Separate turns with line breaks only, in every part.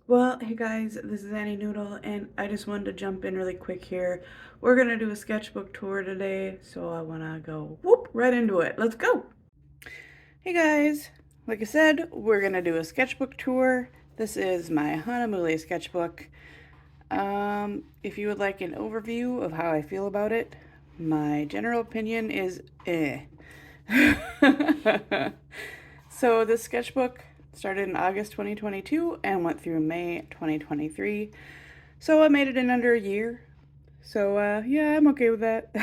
Well, hey guys, this is Annie Noodle, and I just wanted to jump in really quick here. We're gonna do a sketchbook tour today, so I wanna go whoop right into it. Let's go! Hey guys, like I said, we're gonna do a sketchbook tour. This is my Hahnemuhle sketchbook. If you would like an overview of how I feel about it, my general opinion is eh. So this sketchbook started in August 2022 and went through May 2023. So I made it in under a year. So yeah, I'm okay with that.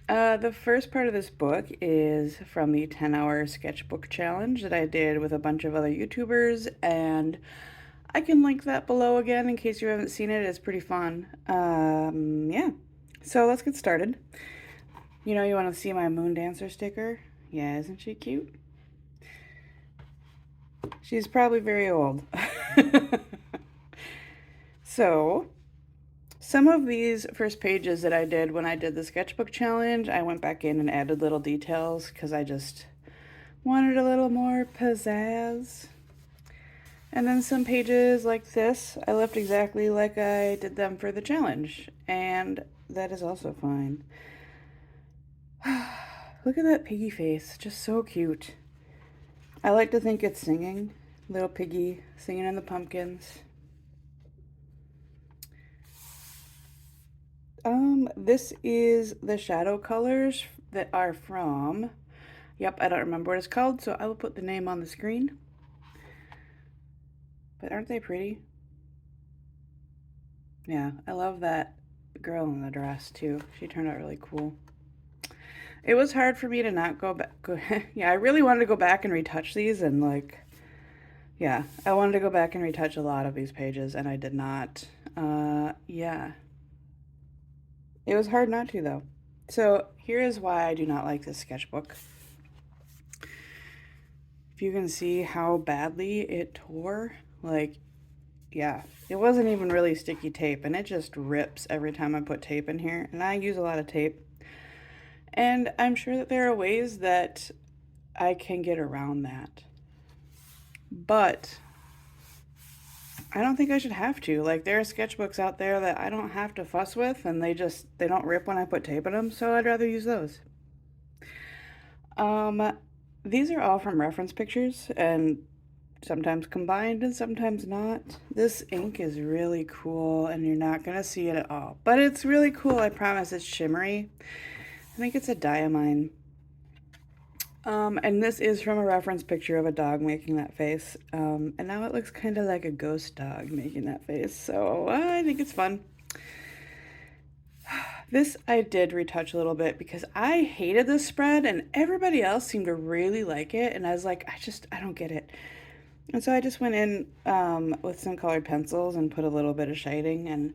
The first part of this book is from the 10-hour sketchbook challenge that I did with a bunch of other YouTubers, and I can link that below again in case you haven't seen it. It's pretty fun. Yeah. So let's get started. You want to see my Moon Dancer sticker? Yeah, isn't she cute? She's probably very old. So, some of these first pages that I did when I did the sketchbook challenge, I went back in and added little details because I just wanted a little more pizzazz. And then some pages like this, I left exactly like I did them for the challenge, and that is also fine. Look at that piggy face, just so cute. I like to think it's singing. Little piggy singing in the pumpkins. This is the shadow colors that are from, yep, I don't remember what it's called, so I will put the name on the screen. But aren't they pretty? Yeah, I love that girl in the dress too. She turned out really cool. It was hard for me to not go back. Yeah, I really wanted to go back and retouch these, and yeah, I wanted to go back and retouch a lot of these pages, and I did not. Yeah. It was hard not to, though. So here is why I do not like this sketchbook. If you can see how badly it tore, yeah, it wasn't even really sticky tape, and it just rips every time I put tape in here, and I use a lot of tape. And I'm sure that there are ways that I can get around that. But I don't think I should have to. Like, there are sketchbooks out there that I don't have to fuss with, and they don't rip when I put tape in them, so I'd rather use those. These are all from reference pictures, and sometimes combined and sometimes not. This ink is really cool, and you're not gonna see it at all. But it's really cool, I promise. It's shimmery. I think it's a diamine. And this is from a reference picture of a dog making that face. And now it looks kind of like a ghost dog making that face. So I think it's fun. This I did retouch a little bit because I hated this spread and everybody else seemed to really like it. And I was like, I don't get it. And so I just went in with some colored pencils and put a little bit of shading. And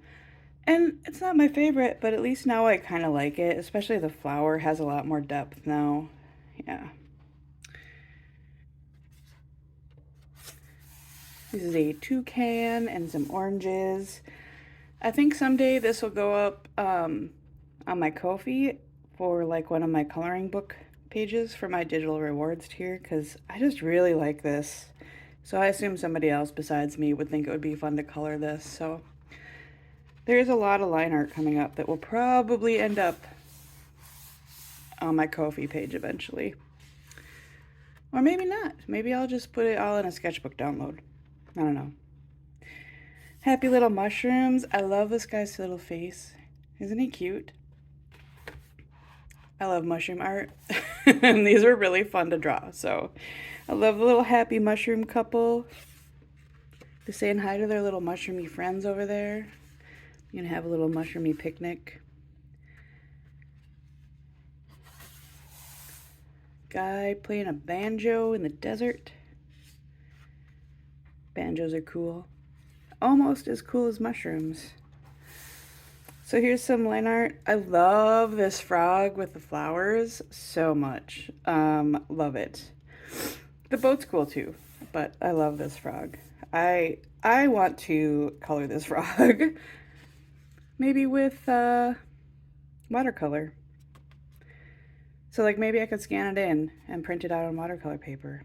it's not my favorite, but at least now I kind of like it. Especially the flower has a lot more depth now. Yeah. This is a toucan and some oranges. I think someday this will go up on my Ko-fi for like one of my coloring book pages for my digital rewards tier because I just really like this. So I assume somebody else besides me would think it would be fun to color this. So there's a lot of line art coming up that will probably end up on my Ko-fi page eventually. Or maybe not. Maybe I'll just put it all in a sketchbook download. I don't know. Happy little mushrooms. I love this guy's little face. Isn't he cute? I love mushroom art. And these were really fun to draw. So I love the little happy mushroom couple. They're saying hi to their little mushroomy friends over there. You're gonna have a little mushroomy picnic. Guy playing a banjo in the desert. Banjos are cool. Almost as cool as mushrooms. So here's some line art. I love this frog with the flowers so much. Love it. The boat's cool too, but I love this frog. I want to color this frog. Maybe with watercolor. So like maybe I could scan it in and print it out on watercolor paper.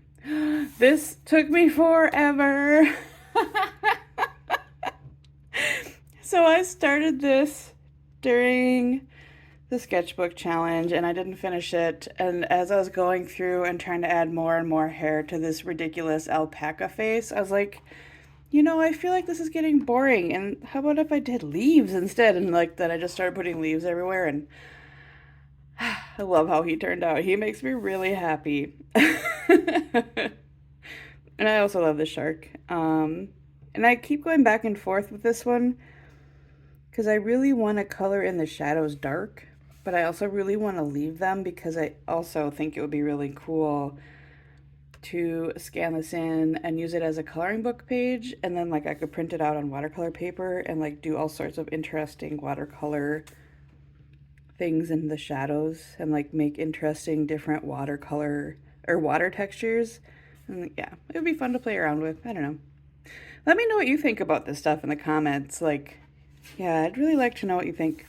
This took me forever. So I started this during the sketchbook challenge and I didn't finish it. And as I was going through and trying to add more and more hair to this ridiculous alpaca face, I was like, I feel like this is getting boring. And how about if I did leaves instead? And like then I just started putting leaves everywhere. And I love how he turned out. He makes me really happy. And I also love the shark. And I keep going back and forth with this one because I really want to color in the shadows dark, but I also really want to leave them because I also think it would be really cool to scan this in and use it as a coloring book page, and then like I could print it out on watercolor paper and like do all sorts of interesting watercolor things in the shadows and like make interesting different watercolor or water textures. And yeah, it would be fun to play around with. I don't know. Let me know what you think about this stuff in the comments. Like, yeah, I'd really like to know what you think.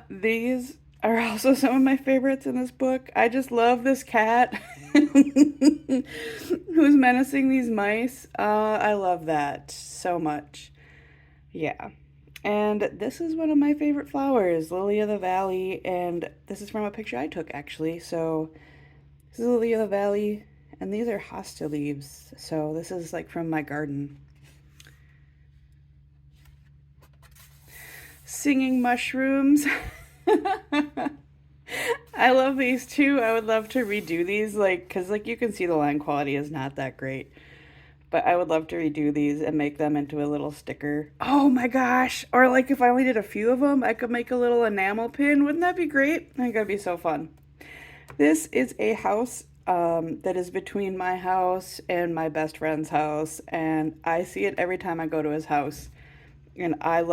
These are also some of my favorites in this book. I just love this cat who's menacing these mice. I love that so much. Yeah. And this is one of my favorite flowers, Lily of the Valley, and this is from a picture I took actually. So this is Lily of the Valley, and these are hosta leaves. So this is like from my garden. Singing mushrooms. I love these too. I would love to redo these, like, because like you can see the line quality is not that great. But I would love to redo these and make them into a little sticker. Oh my gosh. Or like if I only did a few of them, I could make a little enamel pin. Wouldn't that be great? I think that'd be so fun. This is a house that is between my house and my best friend's house. And I see it every time I go to his house. And I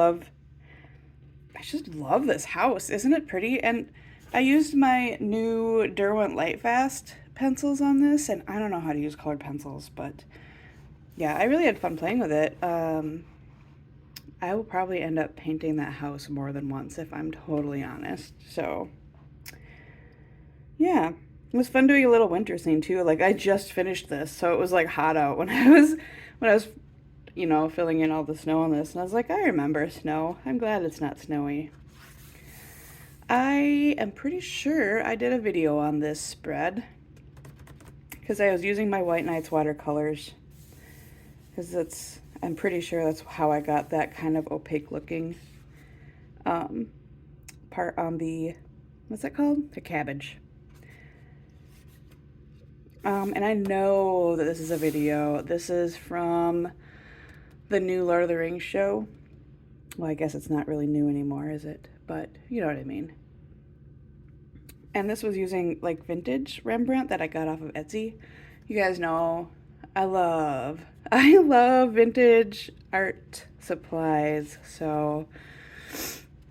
just love this house. Isn't it pretty? And I used my new Derwent Lightfast pencils on this. And I don't know how to use colored pencils, but yeah, I really had fun playing with it. I will probably end up painting that house more than once if I'm totally honest. So yeah, it was fun doing a little winter scene too. Like I just finished this, so it was like hot out when I was filling in all the snow on this, and I was like, I remember snow. I'm glad it's not snowy. I am pretty sure I did a video on this spread because I was using my White Nights watercolors. Because I'm pretty sure that's how I got that kind of opaque looking part on the, what's that called? The cabbage. And I know that this is a video. This is from the new Lord of the Rings show. Well, I guess it's not really new anymore, is it? But you know what I mean. And this was using like vintage Rembrandt that I got off of Etsy. You guys know I love vintage art supplies. So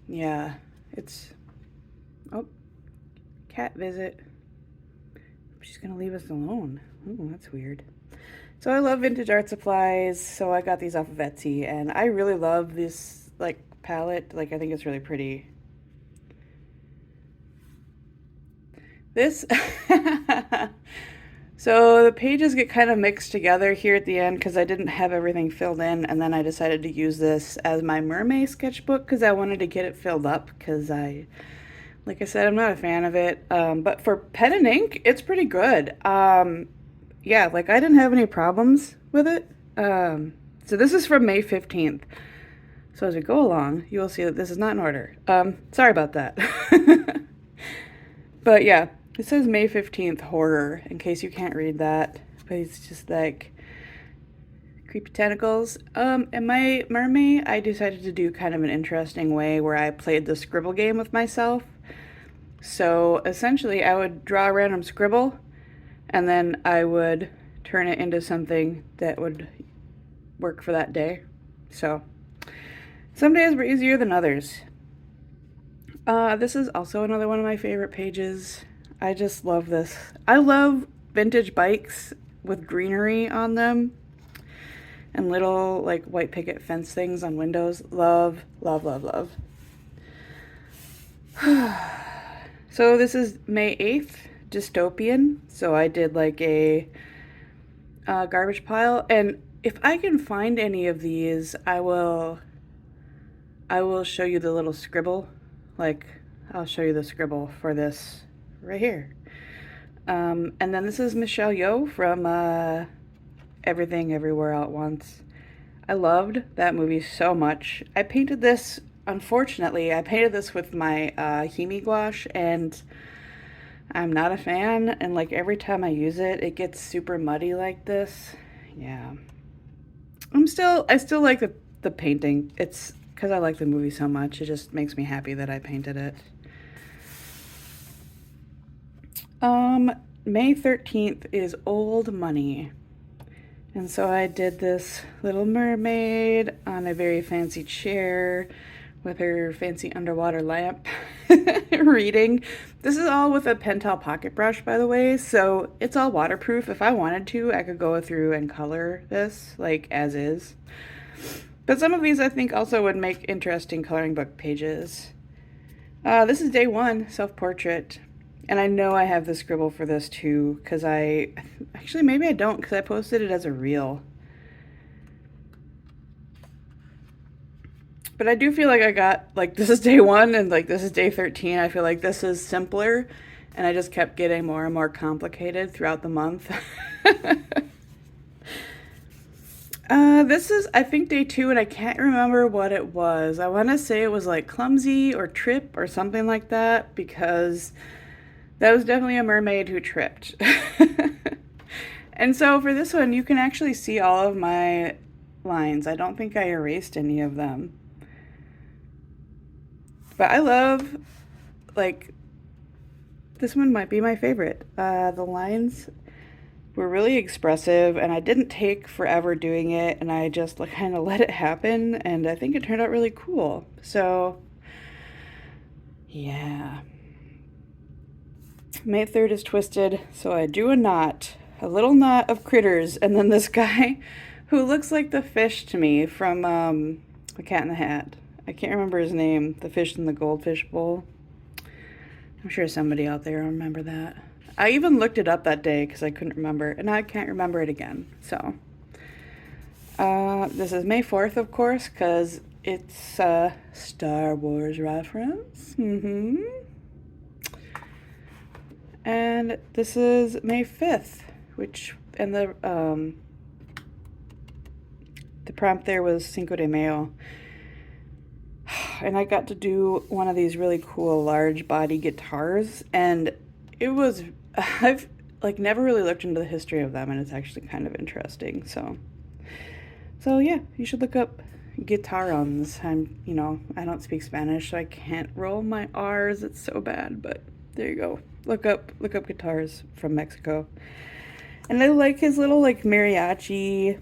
yeah, oh, cat visit. She's gonna leave us alone. Oh, that's weird. So I love vintage art supplies. So I got these off of Etsy, and I really love this like palette. Like I think it's really pretty. This So the pages get kind of mixed together here at the end because I didn't have everything filled in, and then I decided to use this as my mermaid sketchbook because I wanted to get it filled up because like I said, I'm not a fan of it. But for pen and ink, it's pretty good. Yeah, like I didn't have any problems with it. So this is from May 15th. So as we go along, you will see that this is not in order. Sorry about that. But yeah. It says May 15th horror, in case you can't read that, but it's just like creepy tentacles. In my mermaid, I decided to do kind of an interesting way where I played the scribble game with myself. So essentially I would draw a random scribble and then I would turn it into something that would work for that day. So some days were easier than others. This is also another one of my favorite pages. I just love this. I love vintage bikes with greenery on them and little like white picket fence things on windows. Love, love, love, love. So this is May 8th, dystopian. So I did like a garbage pile, and if I can find any of these, I will show you the little scribble. Like, I'll show you the scribble for this right here. And then this is Michelle Yeoh from Everything Everywhere All at Once. I loved that movie so much. I painted this, unfortunately, I painted this with my Himi gouache, and I'm not a fan. And like every time I use it, it gets super muddy like this. Yeah. I still like the painting. It's because I like the movie so much. It just makes me happy that I painted it. May 13th is Old Money. And so I did this little mermaid on a very fancy chair with her fancy underwater lamp reading. This is all with a Pentel pocket brush, by the way, so it's all waterproof. If I wanted to, I could go through and color this, like, as is. But some of these I think also would make interesting coloring book pages. This is day one, self-portrait. And I know I have the scribble for this too, because actually maybe I don't, because I posted it as a reel. But I do feel like I got, like, this is day one and like this is day 13. I feel like this is simpler, and I just kept getting more and more complicated throughout the month. This is, I think, day 2, and I can't remember what it was. I want to say it was like clumsy or trip or something like that, because that was definitely a mermaid who tripped. And so for this one, you can actually see all of my lines. I don't think I erased any of them. But I love, like, this one might be my favorite. The lines were really expressive, and I didn't take forever doing it, and I just kind of let it happen, and I think it turned out really cool. So, yeah. May 3rd is twisted, so I drew a knot, a little knot of critters, and then this guy who looks like the fish to me from The Cat in the Hat. I can't remember his name, the fish in the goldfish bowl. I'm sure somebody out there will remember that. I even looked it up that day because I couldn't remember, and I can't remember it again. So, this is May 4th, of course, because it's a Star Wars reference. And this is May 5th, and the prompt there was Cinco de Mayo. And I got to do one of these really cool large body guitars, and I've never really looked into the history of them, and it's actually kind of interesting. So yeah, you should look up guitarons. I don't speak Spanish, so I can't roll my R's. It's so bad, but there you go. Look up guitars from Mexico. And I like his little mariachi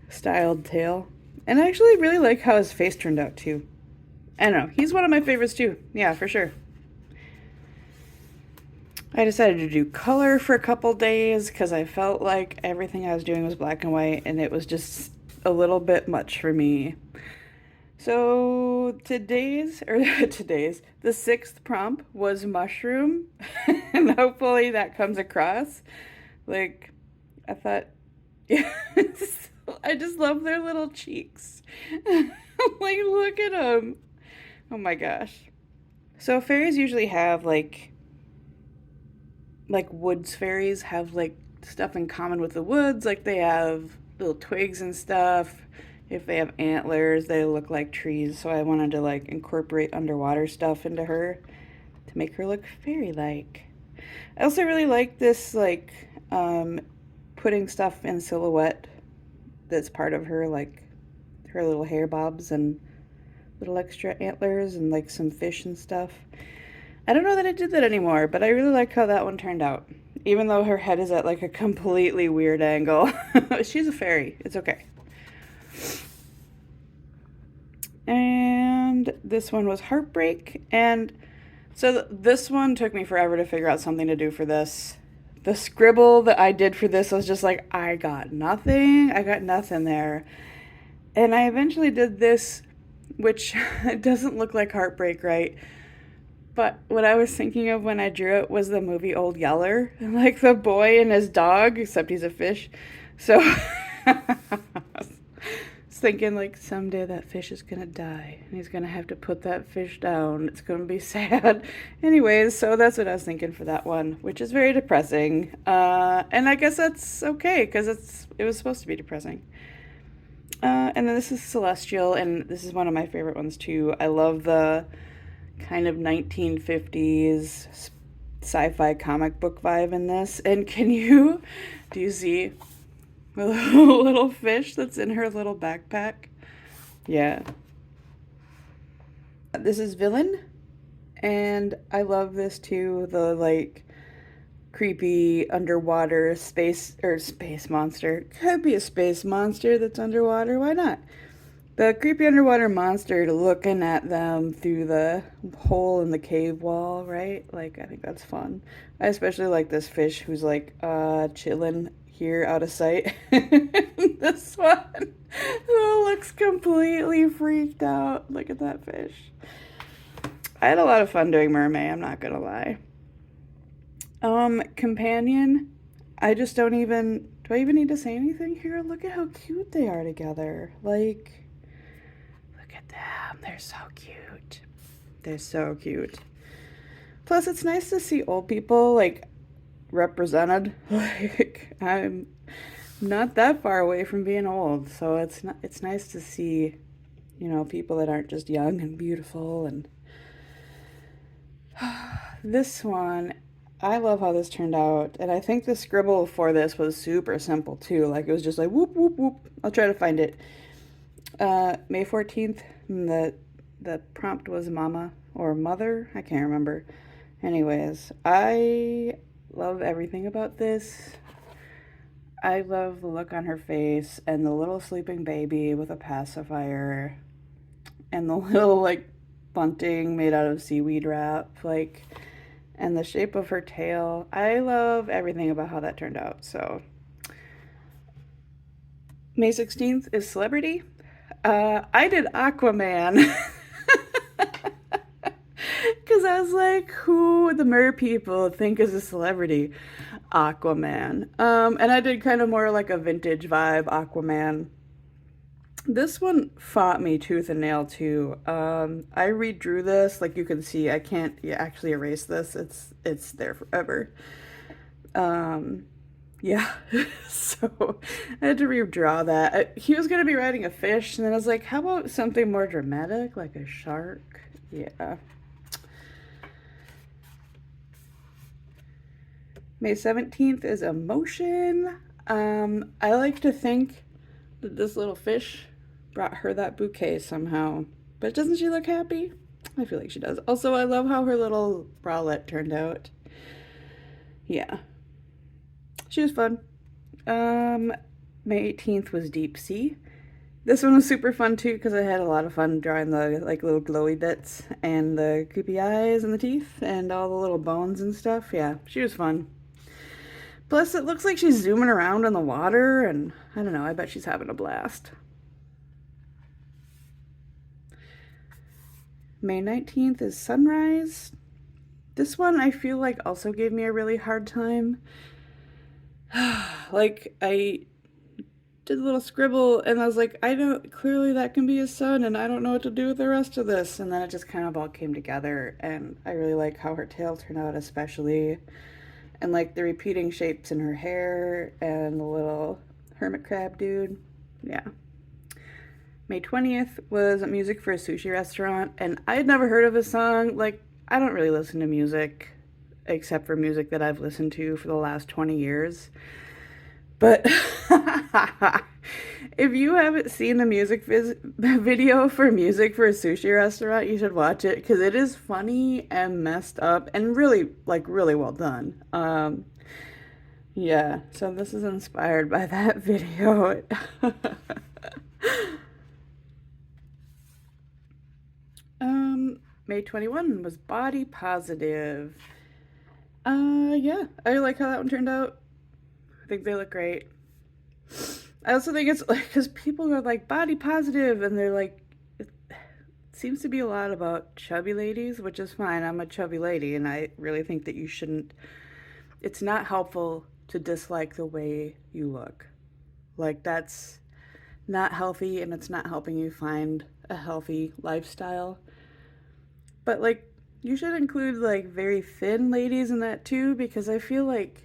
styled tail. And I actually really like how his face turned out too. I don't know, he's one of my favorites too. Yeah, for sure. I decided to do color for a couple days because I felt like everything I was doing was black and white, and it was just a little bit much for me. So the 6th prompt was mushroom, and hopefully that comes across. I thought, yeah, I just love their little cheeks. Look at them. Oh my gosh. So fairies usually have woods fairies have stuff in common with the woods. They have little twigs and stuff. If they have antlers, they look like trees. So I wanted to incorporate underwater stuff into her to make her look fairy-like. I also really like this putting stuff in silhouette that's part of her, her little hair bobs and little extra antlers and some fish and stuff. I don't know that I did that anymore, but I really like how that one turned out. Even though her head is at a completely weird angle. She's a fairy. It's okay. And this one was Heartbreak. And so this one took me forever to figure out something to do for this. The scribble that I did for this was just I got nothing. I got nothing there. And I eventually did this, which doesn't look like Heartbreak, right? But what I was thinking of when I drew it was the movie Old Yeller, and like the boy and his dog, except he's a fish. So I was thinking like someday that fish is gonna die, and he's gonna have to put that fish down. It's gonna be sad. Anyways, so that's what I was thinking for that one, which is very depressing. And I guess that's okay because it was supposed to be depressing. And then this is Celestial, and this is one of my favorite ones too. I love the kind of 1950s sci-fi comic book vibe in this. And do you see the little fish that's in her little backpack? Yeah. This is Villain, and I love this too. The like creepy underwater space monster. Could be a space monster that's underwater. Why not? The creepy underwater monster looking at them through the hole in the cave wall, right? Like, I think that's fun. I especially like this fish who's like, chilling here out of sight. This one who looks completely freaked out. Look at that fish. I had a lot of fun doing Mermaid, I'm not gonna lie. Companion, I just don't even, do I even need to say anything here? Look at how cute they are together. Like, look at them. They're so cute. They're so cute. Plus, it's nice to see old people, like, represented. Like, I'm not that far away from being old, so it's nice to see, people that aren't just young and beautiful. And this one, I love how this turned out, and I think the scribble for this was super simple too. Like, it was just like whoop whoop whoop. I'll try to find it. May 14th, the prompt was mama or mother, I can't remember. Anyways, I love everything about this. I love the look on her face and the little sleeping baby with a pacifier and the little like bunting made out of seaweed wrap, like, and the shape of her tail. I love everything about how that turned out. So May 16th is Celebrity. I did Aquaman. Because I was like, who the mer people think is a celebrity? Aquaman. And I did kind of more like a vintage vibe Aquaman. This one fought me tooth and nail too. I redrew this, like you can see. I can't actually erase this. It's there forever. Yeah, so I had to redraw that. He was gonna be riding a fish, and then I was like, how about something more dramatic, like a shark? Yeah. May 17th is Emotion. I like to think that this little fish brought her that bouquet somehow. But doesn't she look happy? I feel like she does. Also, I love how her little bralette turned out. Yeah. She was fun. May 18th was Deep Sea. This one was super fun too because I had a lot of fun drawing the like little glowy bits and the creepy eyes and the teeth and all the little bones and stuff. Yeah, she was fun. Plus, it looks like she's zooming around in the water, and I don't know, I bet she's having a blast. May 19th is Sunrise. This one I feel like also gave me a really hard time. Like, I did a little scribble, and I was like, I don't, clearly that can be a sun, and I don't know what to do with the rest of this. And then it just kind of all came together, and I really like how her tail turned out, especially. And like the repeating shapes in her hair and the little hermit crab dude. Yeah. May 20th was music for a sushi restaurant, and I had never heard of a song. Like, I don't really listen to music except for music that I've listened to for the last 20 years. But if you haven't seen the video for music for a sushi restaurant, you should watch it because it is funny and messed up and really, like, really well done. Yeah, so this is inspired by that video. May 21 was Body Positive. Yeah, I like how that one turned out. I think they look great. I also think it's like, because people are like body positive and they're like, seems to be a lot about chubby ladies, which is fine. I'm a chubby lady, and I really think that you shouldn't. It's not helpful to dislike the way you look. Like, that's not healthy, and it's not helping you find a healthy lifestyle. But, like, you should include, like, very thin ladies in that too, because I feel like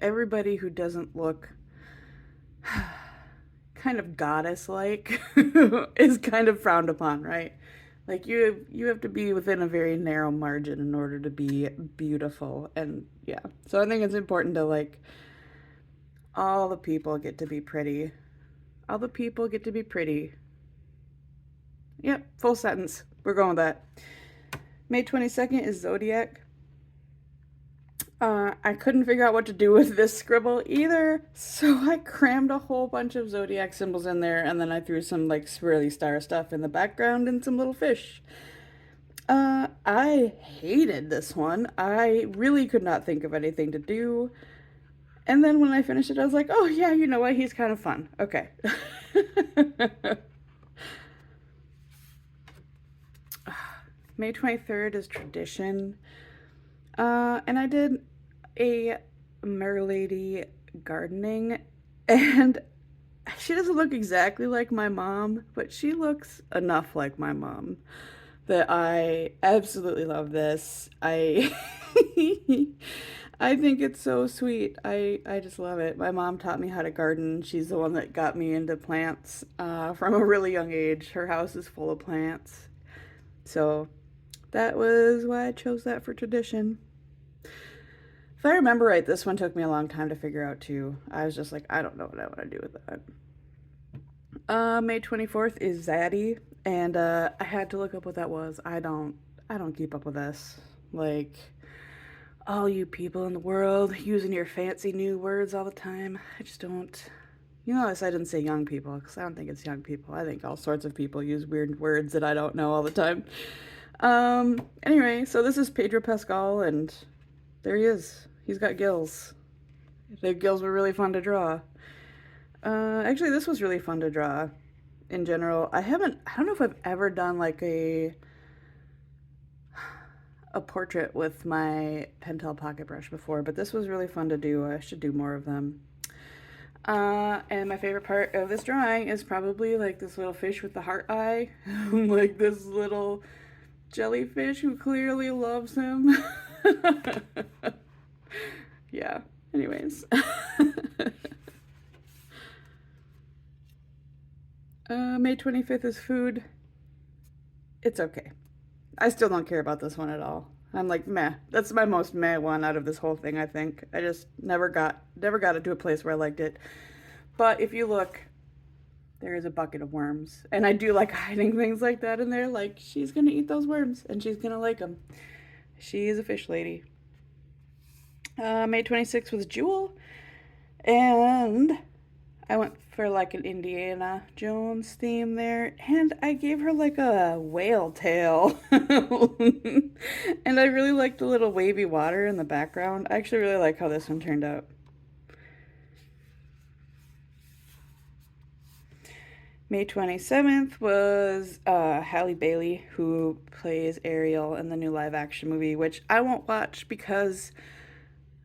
everybody who doesn't look kind of goddess like is kind of frowned upon, right? Like you have to be within a very narrow margin in order to be beautiful. And yeah. So I think it's important to like all the people get to be pretty. All the people get to be pretty. Yep, full sentence. We're going with that. May 22nd is Zodiac. I couldn't figure out what to do with this scribble either, so I crammed a whole bunch of zodiac symbols in there, and then I threw some like swirly star stuff in the background and some little fish. I hated this one. I really could not think of anything to do. And then when I finished it, I was like, oh yeah, you know what? He's kind of fun. Okay. May 23rd is tradition. And I did a merlady gardening, and she doesn't look exactly like my mom, but she looks enough like my mom that I absolutely love this. I think it's so sweet. I just love it. My mom taught me how to garden. She's the one that got me into plants from a really young age. Her house is full of plants. So that was why I chose that for tradition. If I remember right, this one took me a long time to figure out too. I was just like, I don't know what I want to do with that. May 24th is Zaddy, and I had to look up what that was. I don't keep up with this. Like, all you people in the world using your fancy new words all the time. I just don't. You notice I didn't say young people, because I don't think it's young people. I think all sorts of people use weird words that I don't know all the time. Anyway, so this is Pedro Pascal, and there he is. He's got gills. The gills were really fun to draw. Actually, this was really fun to draw in general. I don't know if I've ever done like a portrait with my Pentel pocket brush before, but this was really fun to do. I should do more of them. And my favorite part of this drawing is probably like this little fish with the heart eye. Like this little jellyfish who clearly loves him. Yeah, anyways. May 25th is food. It's okay. I still don't care about this one at all. I'm like, meh. That's my most meh one out of this whole thing, I think. I just never got it to a place where I liked it. But if you look, there is a bucket of worms. And I do like hiding things like that in there. Like, she's gonna eat those worms, and she's gonna like them. She is a fish lady. May 26th was Jewel. And I went for like an Indiana Jones theme there, and I gave her like a whale tail. And I really like the little wavy water in the background. I actually really like how this one turned out. May 27th was Halle Bailey, who plays Ariel in the new live action movie, which I won't watch because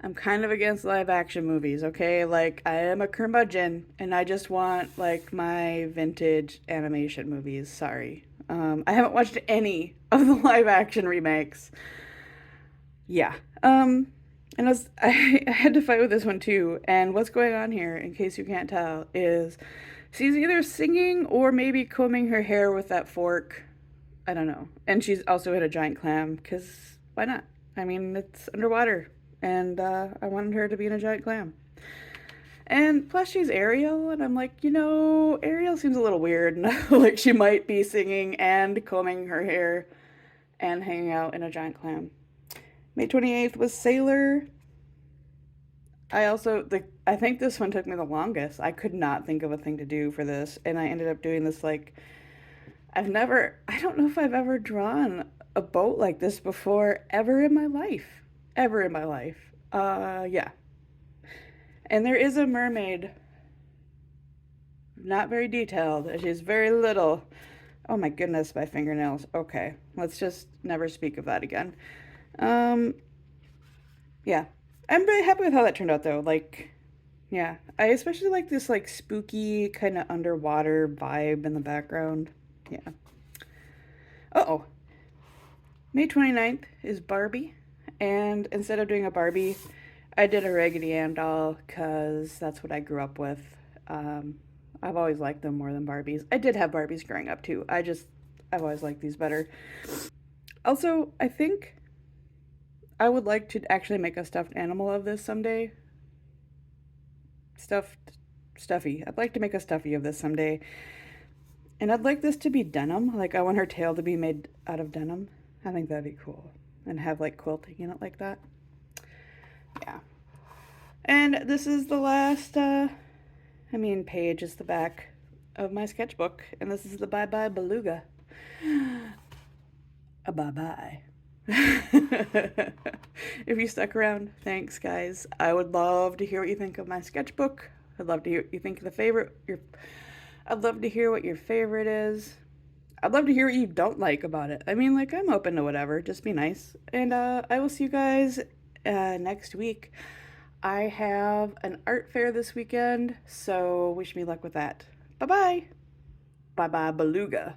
I'm kind of against live action movies, okay? Like, I am a curmudgeon, and I just want, like, my vintage animation movies. Sorry. I haven't watched any of the live action remakes. Yeah. And I had to fight with this one too. And what's going on here, in case you can't tell, is she's either singing or maybe combing her hair with that fork. I don't know. And she's also hit a giant clam, because why not? I mean, it's underwater. And I wanted her to be in a giant clam. And plus she's Ariel, and I'm like, Ariel seems a little weird. Like she might be singing and combing her hair and hanging out in a giant clam. May 28th was Sailor. I think this one took me the longest. I could not think of a thing to do for this, and I ended up doing this like, I don't know if I've ever drawn a boat like this before, ever in my life. Ever in my life. Yeah. And there is a mermaid. Not very detailed. She's very little. Oh my goodness, my fingernails. Okay, let's just never speak of that again. Um, yeah. I'm very happy with how that turned out though. Like, yeah. I especially like this like spooky kind of underwater vibe in the background. Yeah. Uh-oh. May 29th is Barbie. And instead of doing a Barbie, I did a Raggedy Ann doll because that's what I grew up with. Um, I've always liked them more than Barbies. I did have Barbies growing up too. I've always liked these better. Also, I think I would like to actually make a stuffed animal of this someday. Stuffed, stuffy. I'd like to make a stuffy of this someday. And I'd like this to be denim. Like, I want her tail to be made out of denim. I think that'd be cool. And have like quilting in it like that. Yeah. And this is the last, page is the back of my sketchbook. And this is the Bye Bye Beluga. A bye bye. If you stuck around, thanks, guys. I would love to hear what you think of my sketchbook. I'd love to hear what you think of the favorite. I'd love to hear what your favorite is. I'd love to hear what you don't like about it. I mean, like, I'm open to whatever. Just be nice. And I will see you guys next week. I have an art fair this weekend, so wish me luck with that. Bye bye. Bye bye, Beluga.